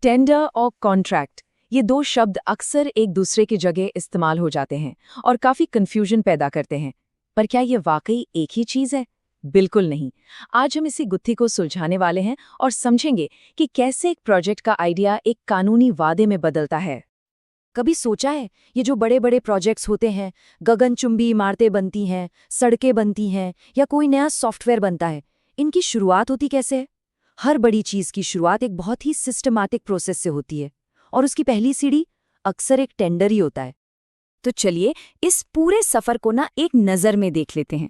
Tender और contract, ये दो शब्द अक्सर एक दूसरे की जगह इस्तेमाल हो जाते हैं और काफी कंफ्यूजन पैदा करते हैं। पर क्या ये वाकई एक ही चीज है? बिल्कुल नहीं। आज हम इसी गुत्थी को सुलझाने वाले हैं और समझेंगे कि कैसे एक प्रोजेक्ट का आइडिया एक कानूनी वादे में बदलता है। कभी सोचा है, ये जो बड़े बड़े प्रोजेक्ट्स होते हैं, गगनचुंबी इमारतें बनती हैं, सड़कें बनती हैं या कोई नया सॉफ्टवेयर बनता है, इनकी शुरुआत होती कैसे है? हर बड़ी चीज की शुरुआत एक बहुत ही सिस्टमैटिक प्रोसेस से होती है और उसकी पहली सीढ़ी अक्सर एक टेंडर ही होता है। तो चलिए इस पूरे सफर को ना एक नज़र में देख लेते हैं।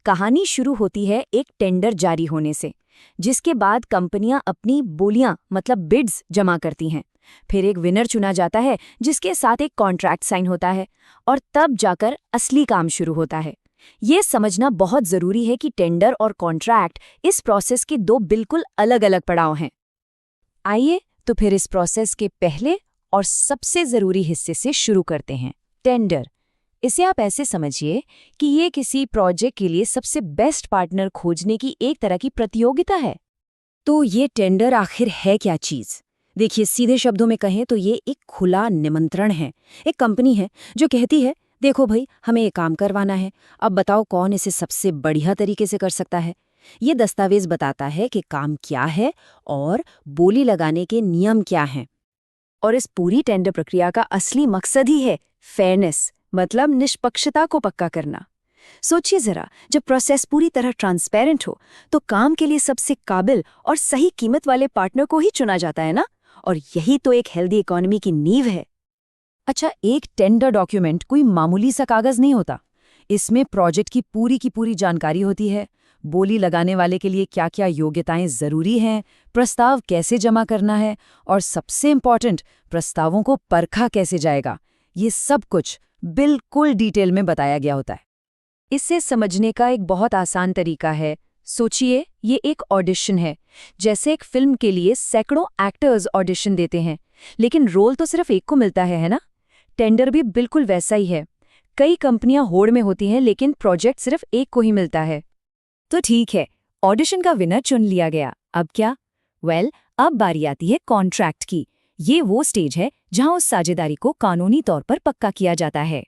कहानी शुरू होती है एक टेंडर जारी होने से, जिसके बाद कंपनियां अपनी बोलियां मतलब बिड्स जमा करती हैं। फिर एक विनर चुना जाता है जिसके साथ एक कॉन्ट्रैक्ट साइन होता है और तब जाकर असली काम शुरू होता है। ये समझना बहुत जरूरी है कि टेंडर और कॉन्ट्रैक्ट इस प्रोसेस के दो बिल्कुल अलग अलग पड़ाव हैं। आइए तो फिर इस प्रोसेस के पहले और सबसे जरूरी हिस्से से शुरू करते हैं, टेंडर। इसे आप ऐसे समझिए कि ये किसी प्रोजेक्ट के लिए सबसे बेस्ट पार्टनर खोजने की एक तरह की प्रतियोगिता है। तो ये टेंडर आखिर है क्या चीज? देखिए, सीधे शब्दों में कहें तो ये एक खुला निमंत्रण है। एक कंपनी है जो कहती है, देखो भाई, हमें ये काम करवाना है, अब बताओ कौन इसे सबसे बढ़िया तरीके से कर सकता है। ये दस्तावेज बताता है कि काम क्या है और बोली लगाने के नियम क्या हैं। और इस पूरी टेंडर प्रक्रिया का असली मकसद ही है फेयरनेस, मतलब निष्पक्षता को पक्का करना। सोचिए जरा, जब प्रोसेस पूरी तरह ट्रांसपेरेंट हो तो काम के लिए सबसे काबिल और सही कीमत वाले पार्टनर को ही चुना जाता है ना। और यही तो एक हेल्दी इकोनॉमी की नींव है। अच्छा, एक टेंडर डॉक्यूमेंट कोई मामूली सा कागज नहीं होता। इसमें प्रोजेक्ट की पूरी जानकारी होती है। बोली लगाने वाले के लिए क्या क्या योग्यताएं जरूरी हैं, प्रस्ताव कैसे जमा करना है और सबसे इम्पॉर्टेंट, प्रस्तावों को परखा कैसे जाएगा। ये सब कुछ बिल्कुल डिटेल में बताया गया होता है। इसे समझने का एक बहुत आसान तरीका है। सोचिए, ये एक ऑडिशन है। जैसे एक फिल्म के लिए सैकड़ों एक्टर्स ऑडिशन देते हैं, लेकिन रोल तो सिर्फ एक को मिलता है ना? टेंडर भी बिल्कुल वैसा ही है। कई कंपनियां होड़ में होती हैं, लेकिन प्रोजेक्ट सिर्फ एक को ही मिलता है। तो ठीक है, ऑडिशन का विनर चुन लिया गया। अब क्या? अब बारी आती है कॉन्ट्रैक्ट की। ये वो स्टेज है जहां उस साझेदारी को कानूनी तौर पर पक्का किया जाता है।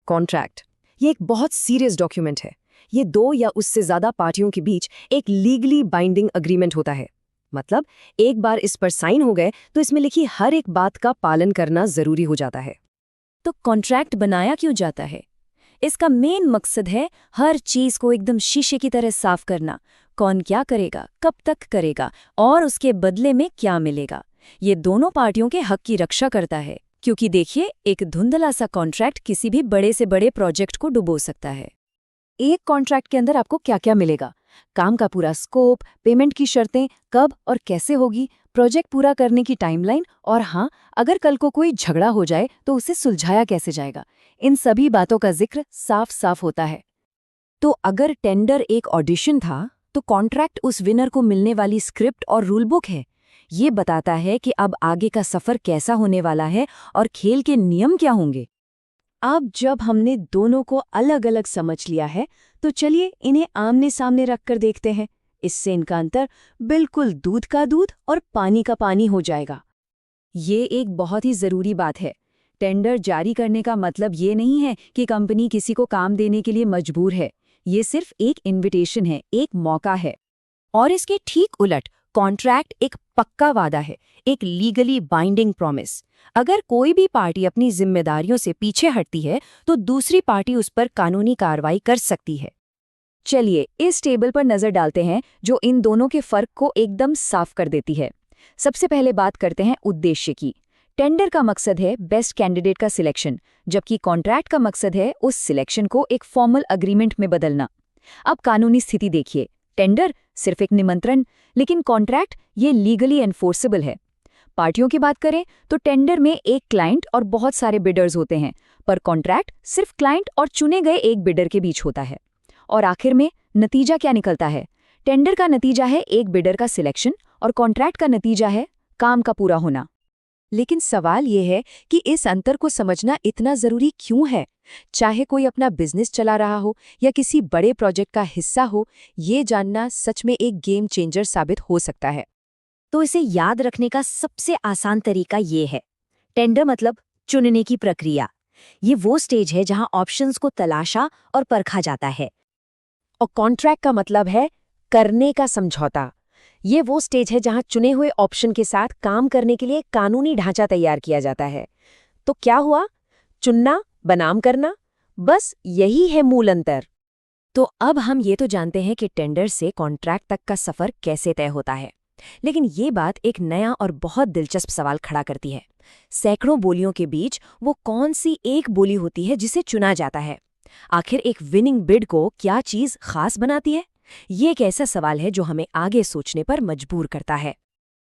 कॉन्ट्रैक्ट, ये एक बहुत सीरियस डॉक्यूमेंट है। ये दो या उससे ज्यादा पार्टियों के बीच एक लीगली बाइंडिंग अग्रीमेंट होता है। मतलब एक बार इस पर साइन हो गए तो इसमें लिखी हर एक बात का पालन करना जरूरी हो जाता है। तो कॉन्ट्रैक्ट बनाया क्यों जाता है? इसका मेन मकसद है हर चीज को एकदम शीशे की तरह साफ करना। कौन क्या करेगा, कब तक करेगा और उसके बदले में क्या मिलेगा। ये दोनों पार्टियों के हक की रक्षा करता है, क्योंकि देखिए, एक धुंधला सा कॉन्ट्रैक्ट किसी भी बड़े से बड़े प्रोजेक्ट को डुबो सकता है। एक कॉन्ट्रैक्ट के अंदर आपको क्या क्या मिलेगा? काम का पूरा स्कोप, पेमेंट की शर्तें, कब और कैसे होगी, प्रोजेक्ट पूरा करने की टाइमलाइन, और हाँ, अगर कल को कोई झगड़ा हो जाए तो उसे सुलझाया कैसे जाएगा। इन सभी बातों का जिक्र साफ साफ होता है। तो अगर टेंडर एक ऑडिशन था, तो कॉन्ट्रैक्ट उस विनर को मिलने वाली स्क्रिप्ट और रूल बुक है। ये बताता है कि अब आगे का सफर कैसा होने वाला है और खेल के नियम क्या होंगे। अब जब हमने दोनों को अलग अलग समझ लिया है, तो चलिए इन्हें आमने सामने रखकर देखते हैं। इससे इनका अंतर बिल्कुल दूध का दूध और पानी का पानी हो जाएगा। ये एक बहुत ही जरूरी बात है। टेंडर जारी करने का मतलब ये नहीं है कि कंपनी किसी को काम देने के लिए मजबूर है। ये सिर्फ एक इन्विटेशन है, एक मौका है। और इसके ठीक उलट, कॉन्ट्रैक्ट एक पक्का वादा है, एक लीगली बाइंडिंग प्रॉमिस। अगर कोई भी पार्टी अपनी जिम्मेदारियों से पीछे हटती है तो दूसरी पार्टी उस पर कानूनी कार्रवाई कर सकती है। चलिए इस टेबल पर नजर डालते हैं जो इन दोनों के फर्क को एकदम साफ कर देती है। सबसे पहले बात करते हैं उद्देश्य की। टेंडर का मकसद है बेस्ट कैंडिडेट का सिलेक्शन, जबकि कॉन्ट्रैक्ट का मकसद है उस सिलेक्शन को एक फॉर्मल अग्रीमेंट में बदलना। अब कानूनी स्थिति देखिए। टेंडर सिर्फ एक निमंत्रण, लेकिन कॉन्ट्रैक्ट ये लीगली एनफोर्सेबल है। पार्टियों की बात करें तो टेंडर में एक क्लाइंट और बहुत सारे बिडर्स होते हैं, पर कॉन्ट्रैक्ट सिर्फ क्लाइंट और चुने गए एक बिडर के बीच होता है। और आखिर में नतीजा क्या निकलता है? टेंडर का नतीजा है एक बिडर का सिलेक्शन और कॉन्ट्रैक्ट का नतीजा है काम का पूरा होना। लेकिन सवाल यह है कि इस अंतर को समझना इतना जरूरी क्यों है? चाहे कोई अपना बिजनेस चला रहा हो या किसी बड़े प्रोजेक्ट का हिस्सा हो, ये जानना सच में एक गेम चेंजर साबित हो सकता है। तो इसे याद रखने का सबसे आसान तरीका ये है। टेंडर मतलब चुनने की प्रक्रिया। ये वो स्टेज है जहां ऑप्शंस को तलाशा और परखा जाता है। और कॉन्ट्रैक्ट का मतलब है करने का समझौता। ये वो स्टेज है जहां चुने हुए ऑप्शन के साथ काम करने के लिए कानूनी ढांचा तैयार किया जाता है। तो क्या हुआ? चुनना बनाम करना, बस यही है मूल अंतर। तो अब हम ये तो जानते हैं कि टेंडर से कॉन्ट्रैक्ट तक का सफर कैसे तय होता है, लेकिन ये बात एक नया और बहुत दिलचस्प सवाल खड़ा करती है। सैकड़ों बोलियों के बीच वो कौन सी एक बोली होती है जिसे चुना जाता है? आखिर एक विनिंग बिड को क्या चीज खास बनाती है? ये एक ऐसा सवाल है जो हमें आगे सोचने पर मजबूर करता है।